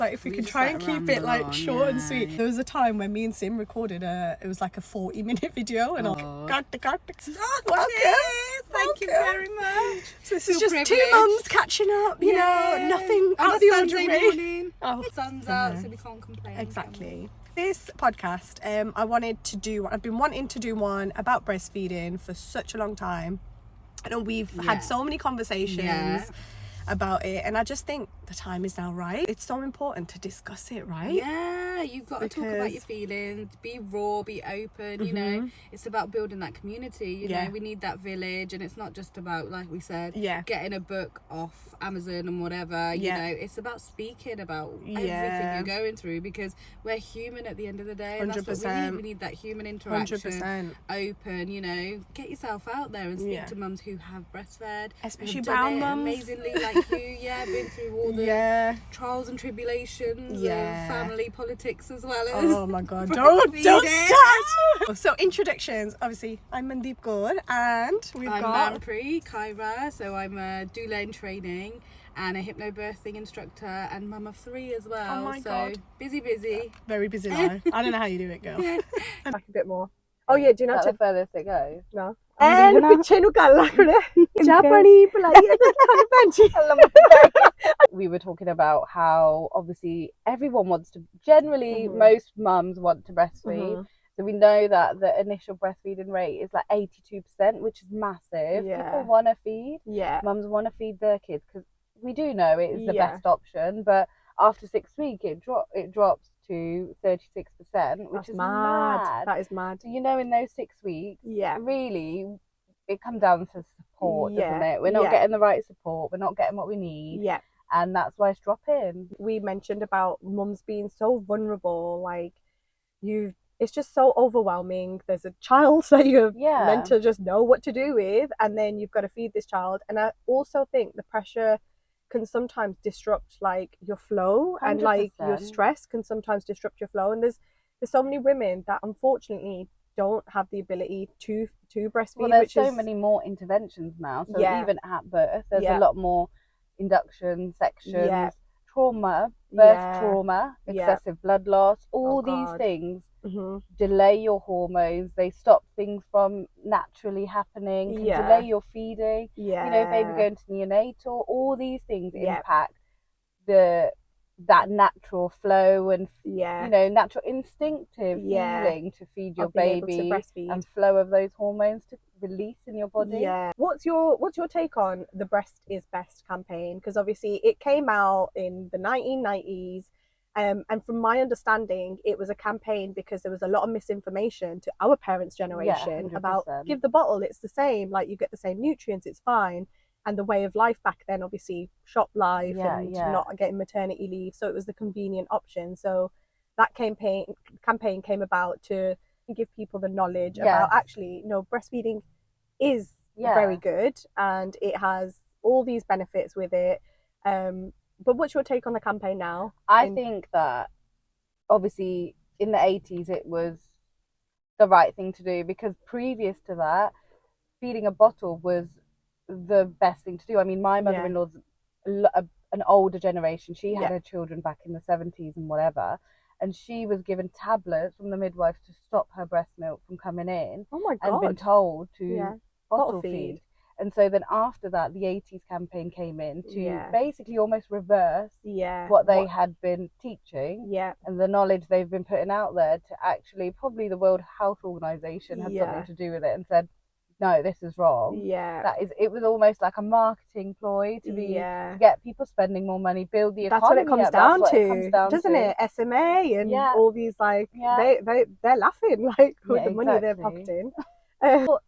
Like if we could try and keep it like short and sweet. There was a time when me and Sim recorded it was like a 40-minute video and welcome. Thank you very much. So this is just privilege. 2 mums catching up, you know, nothing out of the ordinary. Sun's out, so we can't complain. Exactly. This podcast, I've been wanting to do one about breastfeeding for such a long time. I know we've had so many conversations about it, and I just think the time is now right. It's so important to discuss it, right? Yeah, you've got to talk about your feelings, be raw, be open, you know. It's about building that community, you know. We need that village, and it's not just about, like we said, getting a book off Amazon and whatever, you know. It's about speaking about everything you're going through, because we're human at the end of the day, and 100%. that's what we need. We need that human interaction, 100%. open, you know. Get yourself out there and speak to mums who have breastfed, especially brown mums, amazingly like you, been through all the trials and tribulations of family politics as well as oh my god, don't start. So introductions, obviously I'm Manpreet Khaira, and I'm Manpreet Khaira, so I'm a doula in training and a hypnobirthing instructor and mum of 3 as well. Oh my god, busy, very busy life. I don't know how you do it, girl. Back a bit more. Oh yeah, do you know the furthest it goes? No. And we were talking about how obviously everyone wants to, generally most mums want to breastfeed. So we know that the initial breastfeeding rate is like 82%, which is massive. People want to feed. Mums want to feed their kids, because we do know it is the best option, but after 6 weeks it drops to 36%, which is mad. That is mad. So, you know, in those 6 weeks, really it comes down to support, doesn't it? We're not getting the right support, we're not getting what we need, and that's why it's dropping. We mentioned about mums being so vulnerable, like it's just so overwhelming. There's a child that you're meant to just know what to do with, and then you've got to feed this child. And I also think the pressure can sometimes disrupt like your flow, 100%. And like your stress can sometimes disrupt your flow. And there's so many women that unfortunately don't have the ability to breastfeed. Well, there's so many more interventions now. So even at birth, there's a lot more induction sections, trauma, birth trauma, excessive blood loss, all these things delay your hormones. They stop things from naturally happening, can delay your feeding. You know, baby going to neonatal, all these things impact that natural flow and you know, natural instinctive feeling to feed your baby and flow of those hormones to release in your body. What's your take on the Breast is Best campaign? Because obviously it came out in the 1990s, and from my understanding it was a campaign because there was a lot of misinformation to our parents' generation about give the bottle, it's the same, like you get the same nutrients, it's fine. And the way of life back then, obviously shop life and not getting maternity leave, so it was the convenient option. So that campaign came about to give people the knowledge about actually, breastfeeding is very good and it has all these benefits with it. But what's your take on the campaign now? I think that obviously in the 80s it was the right thing to do, because previous to that, feeding a bottle was the best thing to do. I mean, my mother-in-law's an older generation. She had her children back in the 70s and whatever, and she was given tablets from the midwife to stop her breast milk from coming in. Oh my god. And been told to bottle feed. And so then after that, the 80s campaign came in to basically almost reverse what they had been teaching and the knowledge they've been putting out there, to actually, probably the World Health Organization had something to do with it and said, no, this is wrong. It was almost like a marketing ploy to be to get people spending more money, build the economy. That's what it comes down to, doesn't it? SMA and all these, like they're laughing like with the money they're pocketing.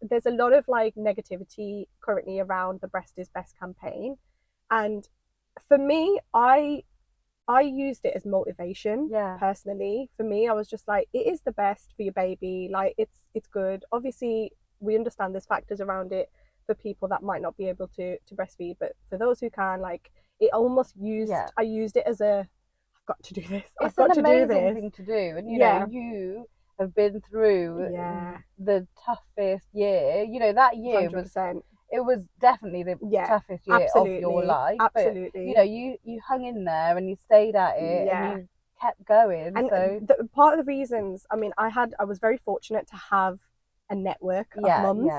There's a lot of like negativity currently around the Breast is Best campaign, and for me, I used it as motivation. Personally, for me, I was just like, it is the best for your baby, like it's good. Obviously we understand there's factors around it for people that might not be able to breastfeed, but for those who can, like, it almost I used it as I've got to do this. It's an amazing thing to do, and you know, you have been through the toughest year. You know, that year 100%. it was definitely the toughest year of your life. Absolutely. But, you know, you hung in there and you stayed at it and you kept going. And so part of the reasons, I mean, I was very fortunate to have a network of mums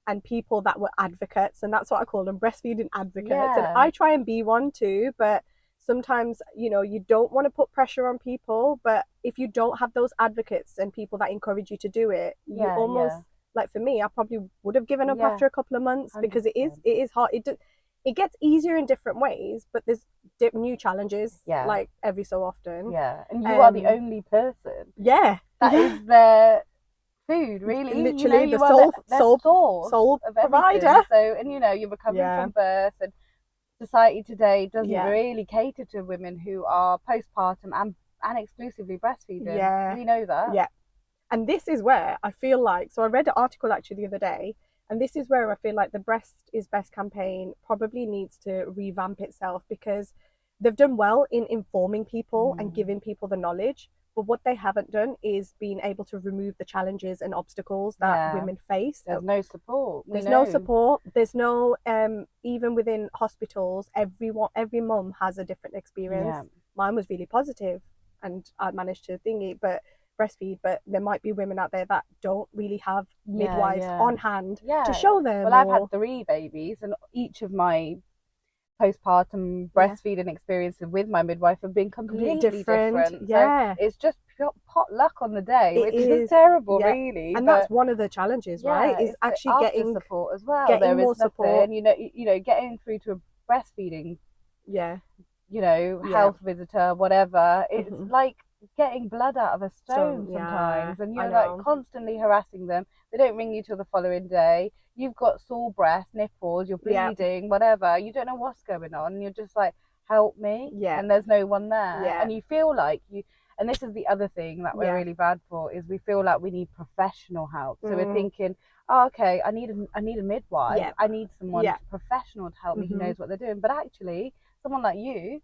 and people that were advocates, and that's what I call them, breastfeeding advocates. And I try and be one too, but sometimes, you know, you don't want to put pressure on people, but if you don't have those advocates and people that encourage you to do it, you almost like, for me, I probably would have given up after a couple of months 100%. Because it is hard. It gets easier in different ways, but there's new challenges like every so often. And you are the only person that is their food, really. Literally, you know, the sole of provider. So, and you know, you're recovering from birth, and society today doesn't really cater to women who are postpartum and exclusively breastfeeding. We know that. And this is where I feel like, so I read an article actually the other day, and this is where I feel like the Breast is Best campaign probably needs to revamp itself, because they've done well in informing people and giving people the knowledge, but what they haven't done is being able to remove the challenges and obstacles that women face. There's no support. There's no support. There's no, even within hospitals, every mum has a different experience. Mine was really positive and I managed to breastfeed, but there might be women out there that don't really have midwives on hand to show them. Well, I've had 3 babies, and each of my postpartum breastfeeding experiences with my midwife have been completely different. So it's just pure pot luck on the day, which is terrible, really. And that's one of the challenges, right? Is actually getting support as well. Getting more support. You know, getting through to a breastfeeding, health visitor, whatever. It's like getting blood out of a stone sometimes, and you're like constantly harassing them. They don't ring you till the following day. You've got sore breast, nipples, you're bleeding, whatever. You don't know what's going on, and you're just like, help me. And there's no one there. And you feel like and this is the other thing that we're really bad for, is we feel like we need professional help. So we're thinking, oh, okay, I need a midwife. I need someone professional to help me who knows what they're doing. But actually, someone like you,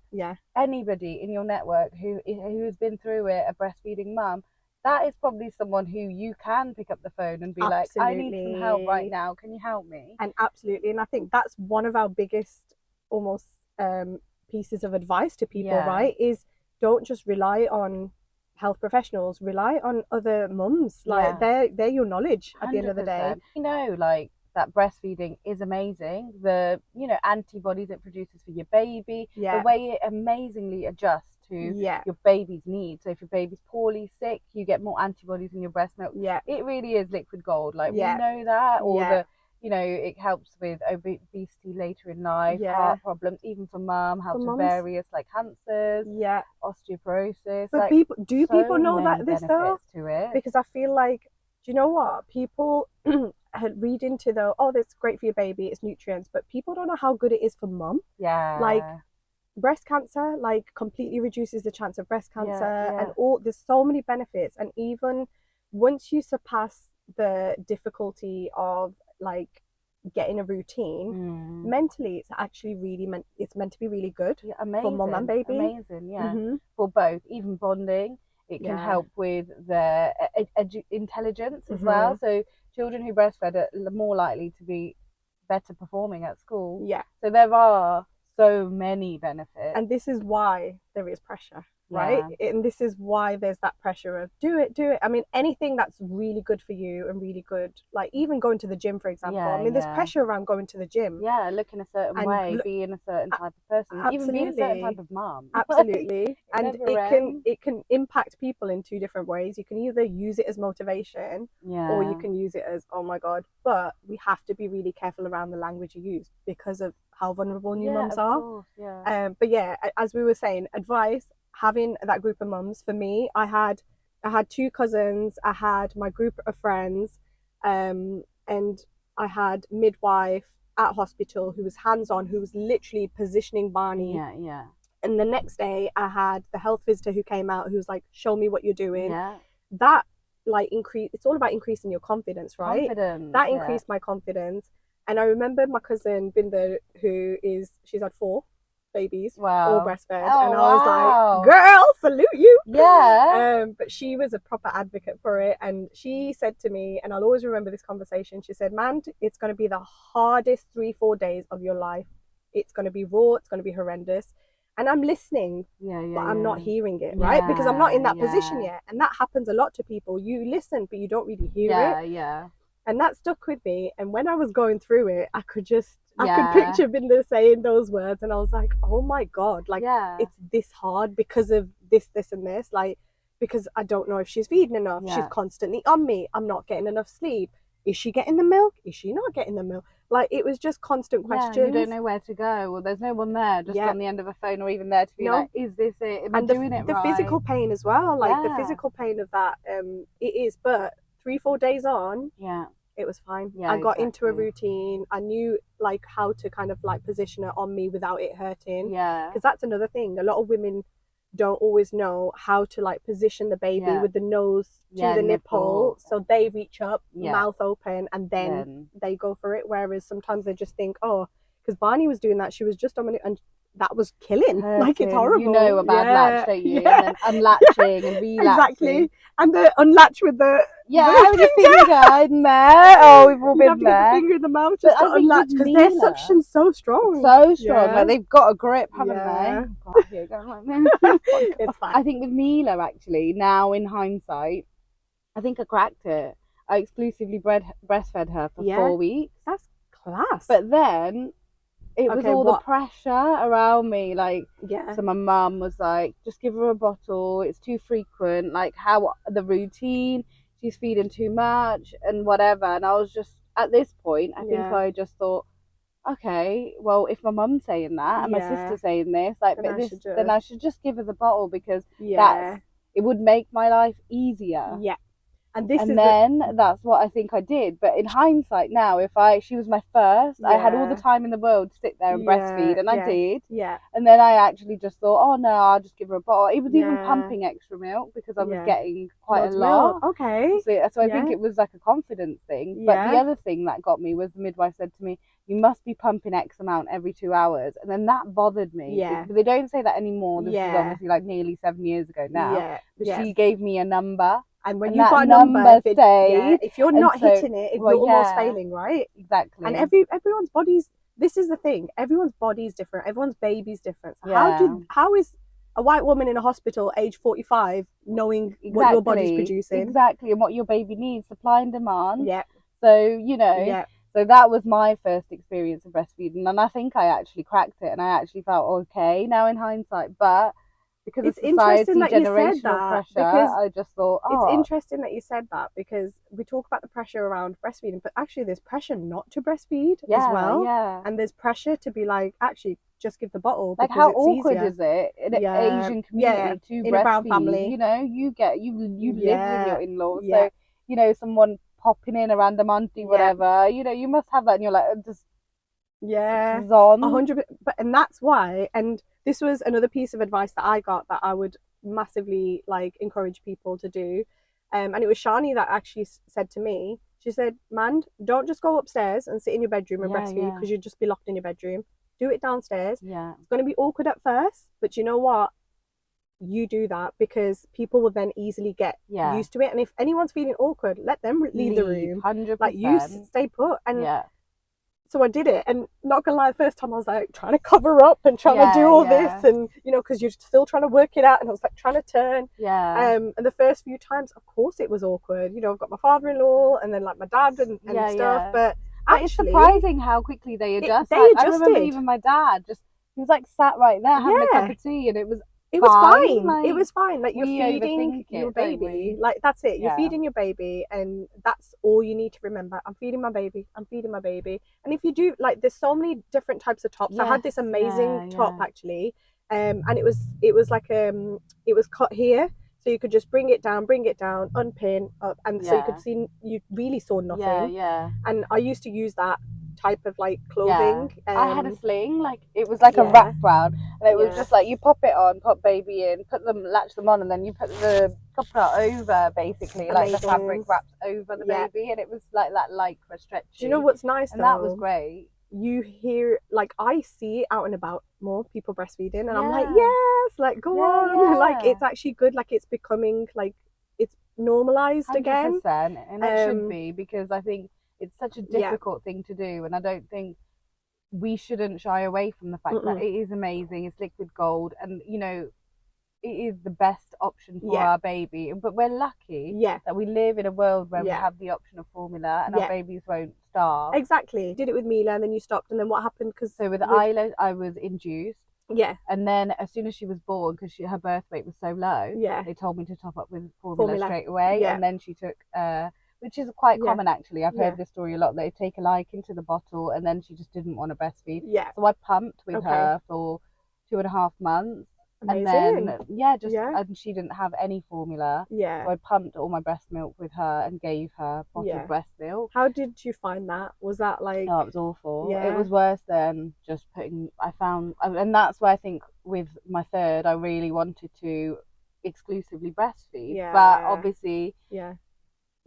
anybody in your network who has been through it, a breastfeeding mum, that is probably someone who you can pick up the phone and be like, I need some help right now, can you help me? And absolutely, and I think that's one of our biggest almost pieces of advice to people, right, is don't just rely on health professionals, rely on other mums. Like they're your knowledge at 100%. The end of the day. You know, like, that breastfeeding is amazing. The antibodies it produces for your baby, the way it amazingly adjusts to your baby's needs. So if your baby's poorly, sick, you get more antibodies in your breast milk. It really is liquid gold. Like, we know that. Or it helps with obesity later in life, heart problems, even for mum, helps with various like cancers, osteoporosis. But people know that this though? To it. Because I feel like, do you know what? People read into that's great for your baby, it's nutrients, but people don't know how good it is for mum. Like, breast cancer, like, completely reduces the chance of breast cancer, and there's so many benefits. And even once you surpass the difficulty of like getting a routine, mentally it's actually really meant to be really good for mum and baby. Amazing, for both, even bonding. It can help with their intelligence as well. So children who breastfed are more likely to be better performing at school. So there are so many benefits. And this is why there is pressure, right? And this is why there's that pressure of do it. I mean, anything that's really good for you and really good, like even going to the gym, for example. I mean, there's pressure around going to the gym. Looking a certain way, being a certain type of person, even being a certain type of mum. Absolutely. And it can impact people in 2 different ways. You can either use it as motivation, or you can use it as, oh my God. But we have to be really careful around the language you use because of how vulnerable new mums are. Course, but as we were saying, advice, having that group of mums. For me, I had 2 cousins, I had my group of friends, and I had midwife at hospital who was hands-on, who was literally positioning Barney. And the next day I had the health visitor who came out, who was like, show me what you're doing. That like it's all about increasing your confidence, right? That increased my confidence. And I remember my cousin Binder, she's had 4 babies, all breastfed, and I was like, girl, salute you. But she was a proper advocate for it, and she said to me, and I'll always remember this conversation, she said, man, it's going to be the hardest 3-4 days of your life. It's going to be raw, it's going to be horrendous. And I'm listening, but I'm not hearing it, right? Because I'm not in that position yet. And that happens a lot to people. You listen, but you don't really hear it. Yeah. And that stuck with me. And when I was going through it, I could picture Binda saying those words. And I was like, oh my God, like, it's this hard because of this, and this. Like, because I don't know if she's feeding enough. She's constantly on me. I'm not getting enough sleep. Is she getting the milk? Is she not getting the milk? Like, it was just constant questions. You don't know where to go. Well, there's no one there, just on the end of a phone, or even there to be like, is this it? Am I doing it right? The physical pain as well, like the physical pain of that, it is. But 3-4 days on, it was fine. I got into a routine. I knew like how to kind of like position it on me without it hurting. Because that's another thing. A lot of women don't always know how to like position the baby with the nose to the nipple, so they reach up, mouth open, and then they go for it. Whereas sometimes they just think, oh, because Barney was doing that, she was just on it, and that was killing. Like, it's horrible. You know about latch, don't you? And then unlatching and relapsing. Exactly. And the unlatch with the with your finger in there. Oh, we've all been there. Get the finger in the mouth just to unlatch, because their suction's so strong. Like, they've got a grip, haven't they? God, here you go, like it's fine. I think with Mila, actually, now in hindsight, I think I cracked it. I exclusively breastfed her for 4 weeks. That's class. But then it was all the pressure around me, like, so my mum was like, just give her a bottle, it's too frequent, like, how the routine, she's feeding too much and whatever. And I was just, at this point, I think I just thought, okay, well, if my mum's saying that and my sister's saying this, like, then I should just give her the bottle, because it would make my life easier. And that's what I think I did. But in hindsight now, she was my first, I had all the time in the world to sit there and breastfeed, and I did. And then I actually just thought, oh no, I'll just give her a bottle. It was even pumping extra milk, because I was getting quite a lot. Milk. Okay. So I think it was like a confidence thing. But the other thing that got me was the midwife said to me, you must be pumping X amount every 2 hours. And then that bothered me. But they don't say that anymore. This is obviously like nearly 7 years ago now. But she gave me a number. And when you've got a number, if you're not hitting it, you're almost failing, right? Exactly. And everyone's body's, this is the thing, everyone's body's different, everyone's baby's different. So how is a white woman in a hospital age 45 knowing what your body's producing? Exactly, and what your baby needs, supply and demand. So, so that was my first experience of breastfeeding, and I think I actually cracked it, and I actually felt okay now in hindsight. But because it's interesting that you said that, pressure, because I just thought, it's interesting that you said that, because we talk about the pressure around breastfeeding, but actually there's pressure not to breastfeed as well. And there's pressure to be like, actually just give the bottle, like, because how it's awkward easier. is it in an Asian community to in breastfeed? A brown family, you know, you live with your in-laws, so someone popping in, a random auntie, whatever, you must have that, and you're like, just 100%. But and that's why, and this was another piece of advice that I got that I would massively like encourage people to do, and it was Shani that actually said to me, she said, man, don't just go upstairs and sit in your bedroom and breastfeed, because you'd just be locked in your bedroom. Do it downstairs. It's going to be awkward at first, but you know what, you do that, because people will then easily get used to it. And if anyone's feeling awkward, let them leave the room. 100%. Like, you stay put. And so I did it, and not gonna lie, the first time I was like trying to cover up and trying to do all this, and because you're still trying to work it out, and I was like trying to turn. And the first few times, of course, it was awkward. I've got my father-in-law and then like my dad and stuff, but actually, it's surprising how quickly they adjust. I remember even my dad he was like sat right there having a cup of tea, and it was fine. Like, it was fine. Like, you're feeding your baby. Like, that's it. You're feeding your baby, and that's all you need to remember. I'm feeding my baby. I'm feeding my baby. And if you do, like, there's so many different types of tops. I had this amazing top actually, and it was like it was cut here, so you could just bring it down, unpin up, and so you really saw nothing. And I used to use that type of like clothing. I had a sling, like, it was like a wrap round, and it was just like, you pop it on, pop baby in, latch them on, and then you put the copper over, basically. Like, the fabric wraps over the baby, and it was like that lycra stretchy. Do you know what's nice, and that was great. you hear, like, I see out and about more people breastfeeding, and I'm like, yes, like, go on. Like, it's actually good. Like, it's becoming, like, it's normalized 100%, again. And it should be, because I think it's such a difficult thing to do, and I don't think we shouldn't shy away from the fact that it is amazing. It's liquid gold, and you know, it is the best option for our baby. But we're lucky that we live in a world where we have the option of formula, and our babies won't starve. Exactly. Did it with Mila, and then you stopped, and then what happened? Because so with Isla, I was induced. And then as soon as she was born, because her birth weight was so low, they told me to top up with formula straight away. And then she took which is quite common, actually. I've heard this story a lot. They take a liking to the bottle, and then she just didn't want to breastfeed. So I pumped with her for 2.5 months. Amazing. And then and she didn't have any formula. So I pumped all my breast milk with her and gave her bottled breast milk. How did you find that? Was that like... Oh, it was awful. It was worse than just putting... And that's why I think with my third, I really wanted to exclusively breastfeed. But obviously...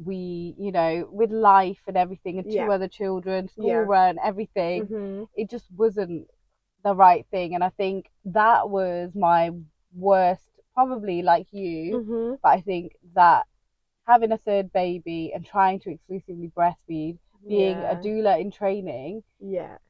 we, you know, with life and everything, and 2 other children, school run, everything, it just wasn't the right thing. And I think that was my worst, probably, like you. But I think that having a third baby and trying to exclusively breastfeed, being a doula in training,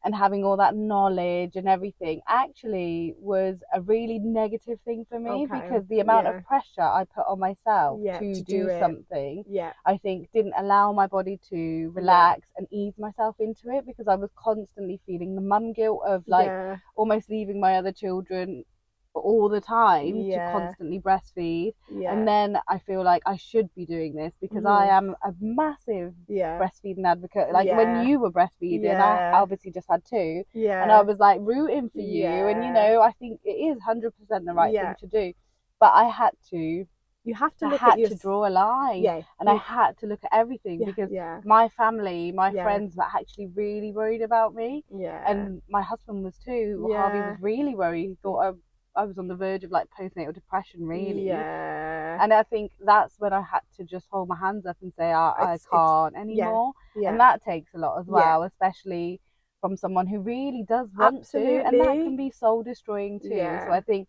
and having all that knowledge and everything, actually was a really negative thing for me, because the amount of pressure I put on myself to do something, I think didn't allow my body to relax and ease myself into it, because I was constantly feeling the mum guilt of like almost leaving my other children all the time to constantly breastfeed. And then I feel like I should be doing this, because I am a massive breastfeeding advocate. Like when you were breastfeeding, I obviously just had 2, and I was like rooting for you. And you know, I think it is 100% the right thing to do. But I had to... You have to look at to draw a line, and I had to look at everything, because my family, my friends were actually really worried about me, and my husband was too. Harvey was really worried. He thought I was on the verge of like postnatal depression, really. And I think that's when I had to just hold my hands up and say I can't anymore. And that takes a lot as well, especially from someone who really does want to, and that can be soul destroying too. So I think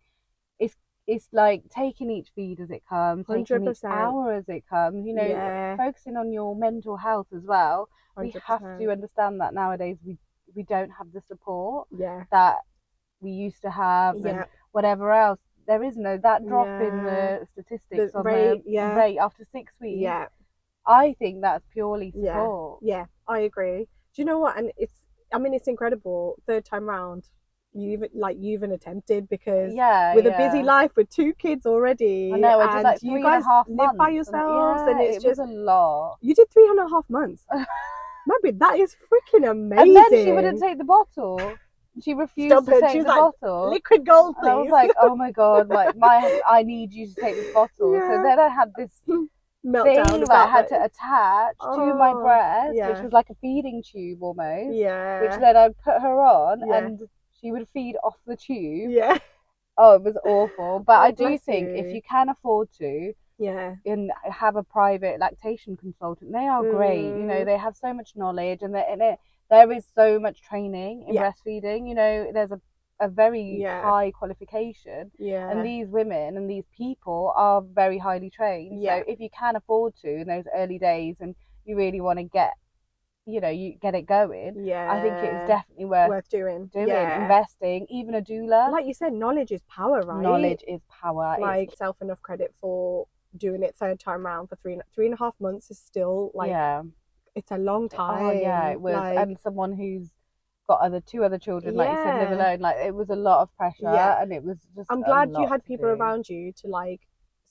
it's like taking each feed as it comes, 100%. Taking each hour as it comes, you know, focusing on your mental health as well. 100%. We have to understand that nowadays we don't have the support that we used to have, and whatever else. There is no that drop in the statistics on the rate after 6 weeks. I think that's purely support. I agree. Do you know what? And it's incredible. Third time round, you even attempted, because with a busy life with 2 kids already, I know, I did like 3.5 you guys months live by yourselves, and it's just was a lot. You did 3.5 months. Manpreet, that is freaking amazing. And then she wouldn't take the bottle. She refused to take the bottle. Liquid gold, please. And I was like, oh my god, like I need you to take this bottle. So then I had this meltdown thing that I had to attach to my breast, which was like a feeding tube almost. Which then I'd put her on, and she would feed off the tube. Oh, it was awful. But I do think if you can afford to, and have a private lactation consultant, they are great. You know, they have so much knowledge, and there is so much training in breastfeeding. You know, there's a very high qualification, and these women and these people are very highly trained. So if you can afford to in those early days, and you really want to get it going, I think it is definitely worth doing, investing. Even a doula, like you said, knowledge is power, right? Knowledge is power. Like, self enough credit for doing it third time round for 3.5 months is still like it's a long time. It was. Like, and someone who's got 2 other children, like you said, live alone, like it was a lot of pressure, and it was just... I'm glad you had people around you to like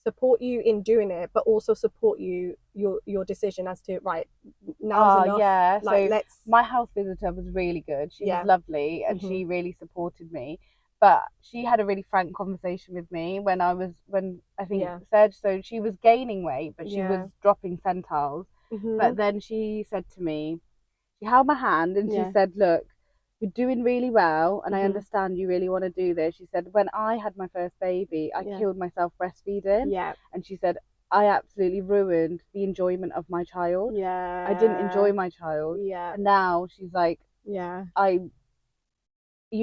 support you in doing it, but also support your decision as to now's enough. Like, so my house visitor was really good. She was lovely, and she really supported me. But she had a really frank conversation with me when I think Serge, so she was gaining weight, but she was dropping centiles. But then she said to me, she held my hand and she said, look, you're doing really well, and I understand you really want to do this. She said, when I had my first baby, I killed myself breastfeeding. And she said, I absolutely ruined the enjoyment of my child. I didn't enjoy my child. And now she's like, you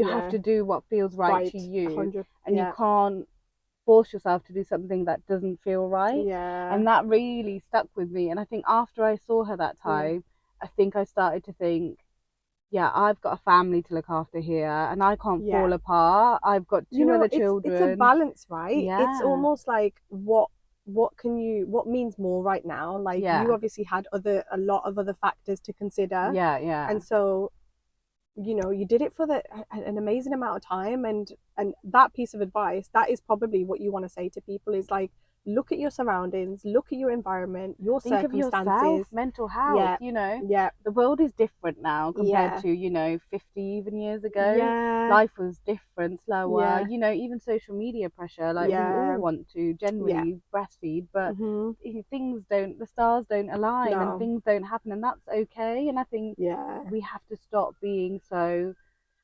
have to do what feels right to you, 100, and you can't force yourself to do something that doesn't feel right. And that really stuck with me. And I think after I saw her that time, I think I started to think, yeah, I've got a family to look after here, and I can't fall apart. I've got two other children. It's a balance, right? It's almost like what means more right now. Like you obviously had a lot of other factors to consider. And so, you know, you did it for an amazing amount of time, and that piece of advice, that is probably what you want to say to people, is like, look at your surroundings, look at your environment, your Think circumstances. of yourself, mental health, you know. The world is different now compared to, you know, 50 even years ago. Life was different, slower, you know, even social media pressure, like we all want to generally breastfeed, but the stars don't align and things don't happen, and that's okay. And I think we have to stop being so...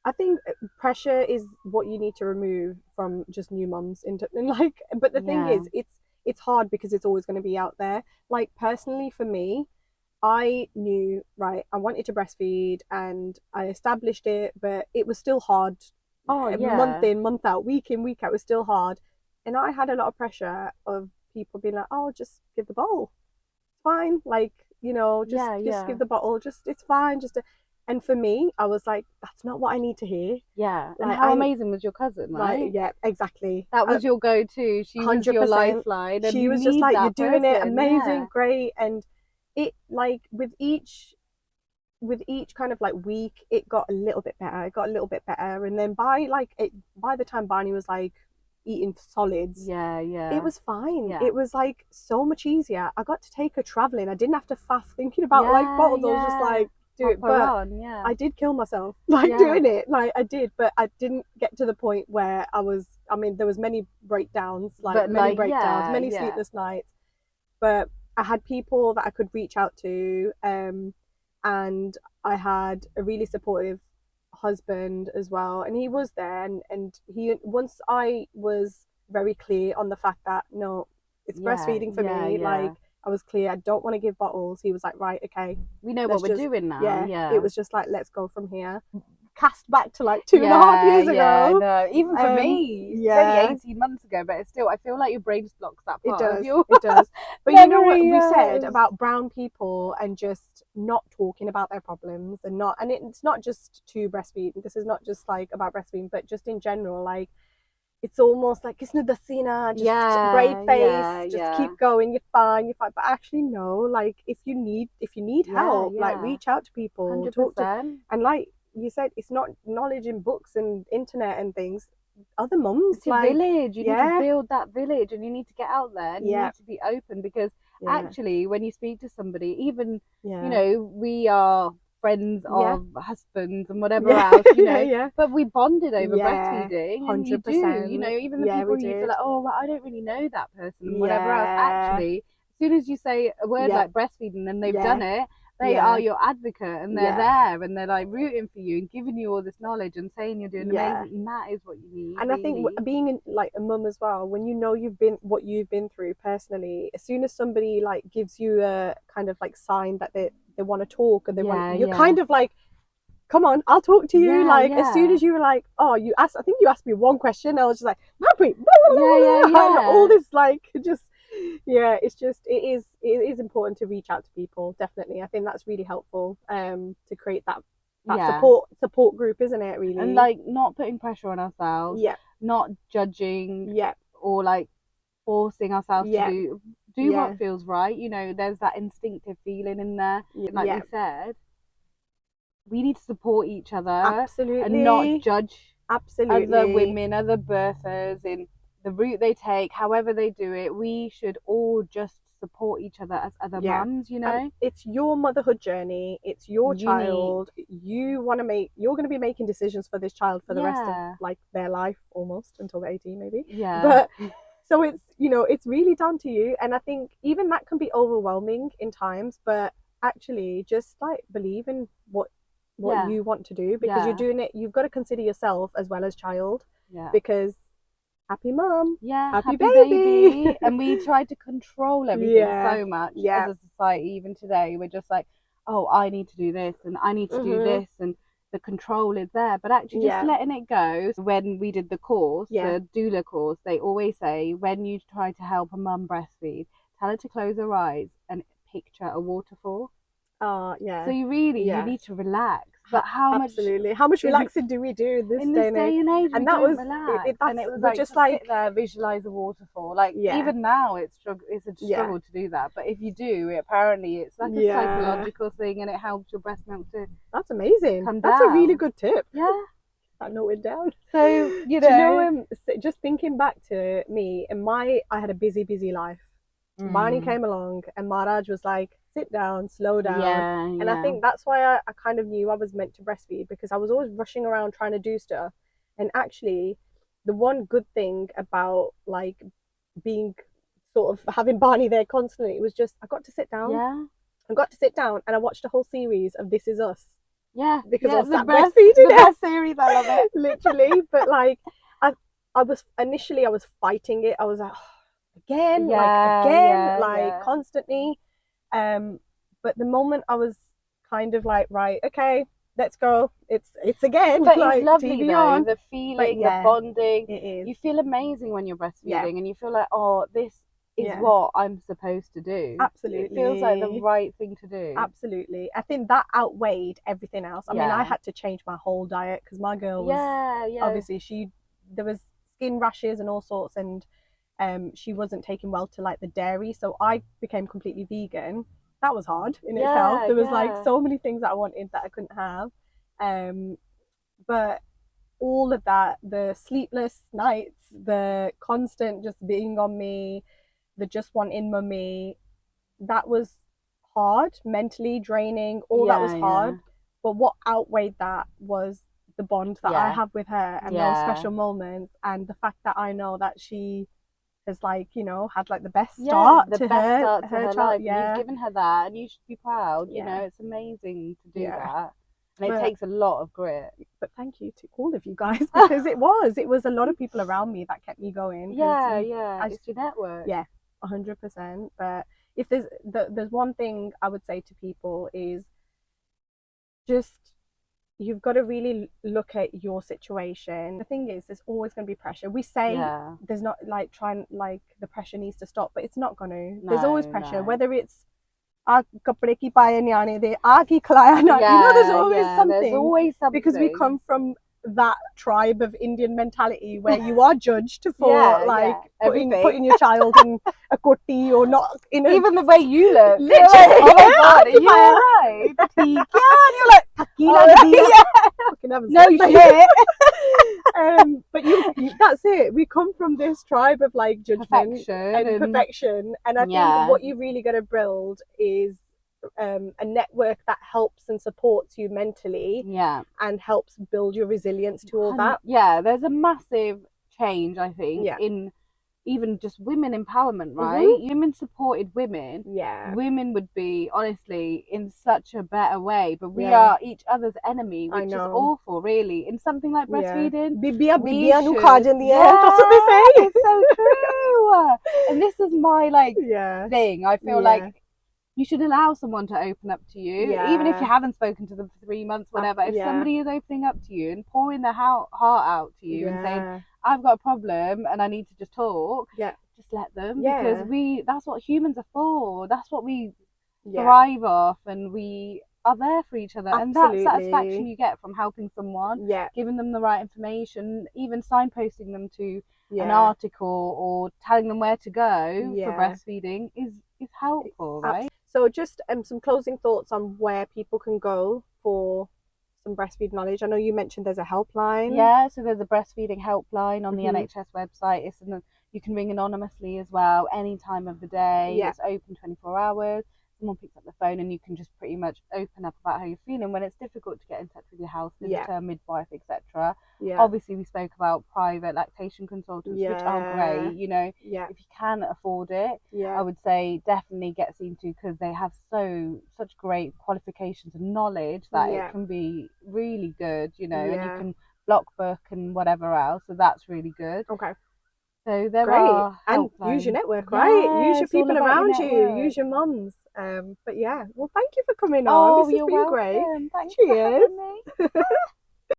I think pressure is what you need to remove from just new mums but the thing is, it's hard because it's always going to be out there. Like personally for me, I knew, right, I wanted to breastfeed and I established it, but it was still hard. Month in, month out, week in, week out, it was still hard. And I had a lot of pressure of people being like, oh, just give the bottle, it's fine, like, you know, just give the bottle, it's fine, and for me, I was like, that's not what I need to hear. Like, and how amazing was your cousin, right? Yeah, exactly. That was your go-to. She 100%. Was your lifeline. And she was just like, you're doing it amazing, great. And it, like, with each kind of like week, it got a little bit better. And then by the time Barney was like eating solids, it was fine. It was like so much easier. I got to take her traveling. I didn't have to faff thinking about like bottles. I was just like, do it, but I did kill myself doing it, like I did, but I didn't get to the point where there was many breakdowns, many sleepless nights, but I had people that I could reach out to, and I had a really supportive husband as well, and he was there, and he, once I was very clear on the fact that no, it's breastfeeding for me, like I was clear, I don't want to give bottles. He was like, right, okay, we know what we're doing now. It was just like, let's go from here. Cast back to like 2.5 years ago. No, even for me, it's only 18 months ago, but it's still, I feel like your brain just blocks that part. It does. But you know what we said about brown people and just not talking about their problems, and it's not just to breastfeed. This is not just like about breastfeeding, but just in general, like, it's almost like, isn't it the Sina? Just brave face, just keep going, you're fine. But actually, no, like, if you need help, like, reach out to people, 100%. talk to, and like you said, it's not knowledge in books and internet and things. Other mums, it's like, a village. You need to build that village, and you need to get out there, and you need to be open, because actually, when you speak to somebody, even you know, we are friends of husbands and whatever else, you know, but we bonded over breastfeeding, 100%. And you do, you know, even the people you feel like, oh, well, I don't really know that person and whatever else. Actually, as soon as you say a word like breastfeeding and they've done it, they are your advocate, and they're there, and they're like rooting for you and giving you all this knowledge and saying you're doing amazing, and that is what you need. And really, I think being like a mum as well, when you know what you've been through personally, as soon as somebody like gives you a kind of like sign that they want to talk, and they want, you're kind of like, come on, I'll talk to you. As soon as you were like, oh, I think you asked me one question, I was just like, Manpreet, all this, like, just it is important to reach out to people, definitely. I think that's really helpful, to create that support group, isn't it, really? And like, not putting pressure on ourselves, not judging, or like forcing ourselves to do what feels right. You know, there's that instinctive feeling in there, like we said, we need to support each other, and not judge other women, other birthers in the route they take, however they do it. We should all just support each other as other mums, you know. It's your motherhood journey, it's your child. You're going to be making decisions for this child for the rest of like their life, almost until they're 18 maybe. But so it's, you know, it's really down to you. And I think even that can be overwhelming in times, but actually just like believe in what you want to do, because you're doing it. You've got to consider yourself as well as child, because happy mum, happy baby. And we try to control everything so much as a society. Even today, we're just like, oh, I need to do this, and I need to do this, and the control is there, but actually just letting it go. When we did the course, the doula course, they always say when you try to help a mum breastfeed, tell her to close her eyes and picture a waterfall. So you need to relax. But how much relaxing do we do in this day and age? And that was relax. And it was like, just sit there, visualize a waterfall. Like even now, it's a struggle to do that. But if you do, apparently it's like a psychological thing, and it helps your breast milk to. That's amazing. Come That's down. a really good tip. Yeah, I know it down. So you know, just thinking back to me and I had a busy life. Barney came along, and Maharaj was like, sit down, slow down. And I think that's why I kind of knew I was meant to breastfeed, because I was always rushing around trying to do stuff. And actually, the one good thing about like being sort of having Barney there constantly, it was just I got to sit down. I got to sit down, and I watched a whole series of This Is Us. Because I was sat breastfeeding. The best series, I love it. Literally. But like I was fighting it. I was like, again, constantly. But the moment I was kind of like, right, okay, let's go. It's again. But like, it's lovely TV though. on. The feeling, the bonding. It is. You feel amazing when you're breastfeeding, and you feel like, oh, this is what I'm supposed to do. Absolutely. It feels like the right thing to do. Absolutely. I think that outweighed everything else. I mean, I had to change my whole diet because my girl was obviously there was skin rashes and all sorts, and she wasn't taking well to like the dairy, so I became completely vegan. That was hard in itself. There was like so many things that I wanted that I couldn't have, but all of that, the sleepless nights, the constant just being on me, the just wanting mummy, that was hard, mentally draining, that was hard. But what outweighed that was the bond that I have with her, and those special moments, and the fact that I know that she has, like, you know, had like the best start to her life. You've given her that, and you should be proud. You know, it's amazing to do that, and it takes a lot of grit. But thank you to all of you guys, because it was a lot of people around me that kept me going. It's your network. 100%. But if there's one thing I would say to people is just, you've got to really look at your situation. The thing is, there's always going to be pressure. We say there's not like the pressure needs to stop, but it's not going to. There's always pressure, whether it's kapde ki paye nyane de, ki khilaya na. You know, there's always something. There's always something, because we come from that tribe of Indian mentality where you are judged for putting your child in a koti or not in even the way you look. Literally. Oh my god, you're right. And you're like, no shit. But you that's it. We come from this tribe of like judgment and perfection, and I think what you really got to build is a network that helps and supports you mentally, and helps build your resilience to all that. There's a massive change, I think, in even just women empowerment, right? Women supported women. Women would be honestly in such a better way, but we are each other's enemy, which is awful, really. In something like breastfeeding, that's what they say. It's so true. And this is my thing. I feel like you should allow someone to open up to you, even if you haven't spoken to them for 3 months, whatever. If somebody is opening up to you and pouring their heart out to you and saying, I've got a problem and I need to just talk, just let them, because that's what humans are for. That's what we thrive off, and we are there for each other. And that satisfaction you get from helping someone, giving them the right information, even signposting them to an article or telling them where to go for breastfeeding is helpful, right? So just some closing thoughts on where people can go for some breastfeed knowledge. I know you mentioned there's a helpline. So there's a breastfeeding helpline on the NHS website. You can ring anonymously as well any time of the day. It's open 24 hours. Someone picks up the phone and you can just pretty much open up about how you're feeling when it's difficult to get in touch with your health visitor, midwife, etc. Obviously, we spoke about private lactation consultants, which are great. You know, if you can afford it, I would say definitely get seen to, because they have such great qualifications and knowledge that it can be really good. You know, and you can block book and whatever else. So that's really good. Okay. So there Great. are and helplines. use your network, right? Use your it's all people about your around you. network. Use your mums. But yeah, well, thank you for coming on. Oh, This has you're been welcome. great. Thanks Cheers. for having me.